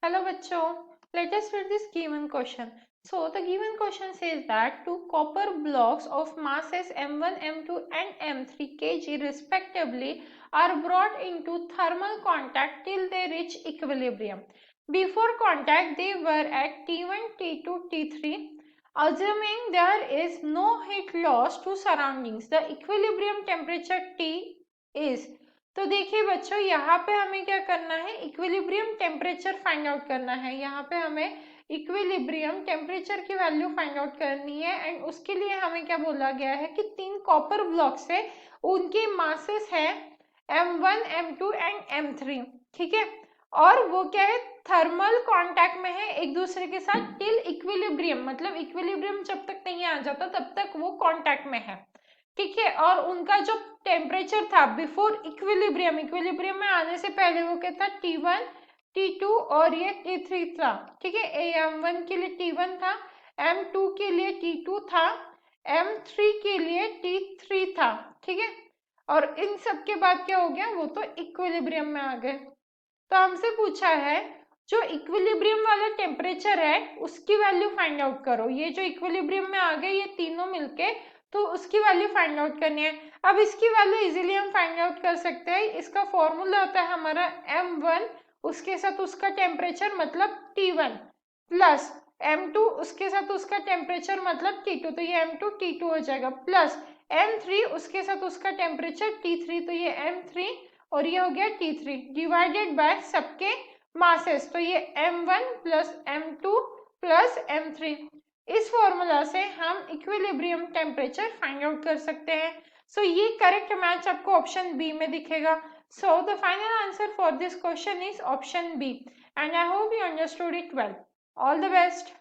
Hello bachcho, let us read this given question. So the given question says that two copper blocks of masses m1, m2 and m3 kg respectively are brought into thermal contact till they reach equilibrium. Before contact they were at T1, T2, T3. Assuming there is no heat loss to surroundings, the equilibrium temperature T is। तो देखिए बच्चों, यहाँ पे हमें क्या करना है, equilibrium temperature find out करना है। यहाँ पे हमें इक्विलिब्रियम टेम्परेचर की वैल्यू फाइंड आउट करनी है एंड उसके लिए हमें क्या बोला गया है कि तीन कॉपर ब्लॉक्स है, उनके मासेस है m1, m2 एंड m3, ठीक है। और वो क्या है, थर्मल कांटेक्ट में है एक दूसरे के साथ टिल इक्विलिब्रियम, मतलब इक्विलिब्रियम जब तक नहीं आ जाता तब तक वो कांटेक्ट में है, ठीक है। और उनका जो टेम्परेचर था बिफोर इक्विलिब्रियम, इक्विलिब्रियम में आने से पहले वो क्या था, T1, T2 और ये T3 था, ठीक है। m1 के लिए T1 था, m2 के लिए T2 था, m3 के लिए T3 था, ठीक है। और इन सब के बाद क्या हो गया, वो तो इक्विलिब्रियम में आ गए। तो हमसे पूछा है जो इक्विलिब्रियम वाला टेम्परेचर है उसकी वैल्यू फाइंड आउट करो। ये जो इक्विलिब्रियम में आ गए ये तीनों मिलके, तो उसकी वैल्यू फाइंड आउट करनी है। अब इसकी वैल्यू इजीली हम फाइंड आउट कर सकते हैं। इसका फॉर्मूला होता है हमारा m1, उसके साथ उसका टेम्परेचर मतलब T1, प्लस m2 उसके साथ उसका टेम्परेचर मतलब T2, तो ये m2 T2 हो जाएगा, प्लस m3 उसके साथ उसका टेम्परेचर T3, तो ये m3 और ये हो गया T3 डिवाइडेड बाय सबके मासेस, तो ये m1 plus m2 plus m3। इस फॉर्मूला से हम इक्विलिब्रियम टेम्परेचर फाइंड आउट कर सकते हैं। सो ये करेक्ट मैच आपको ऑप्शन बी में दिखेगा। So the final answer for this question is option B and I hope you understood it well. All the best.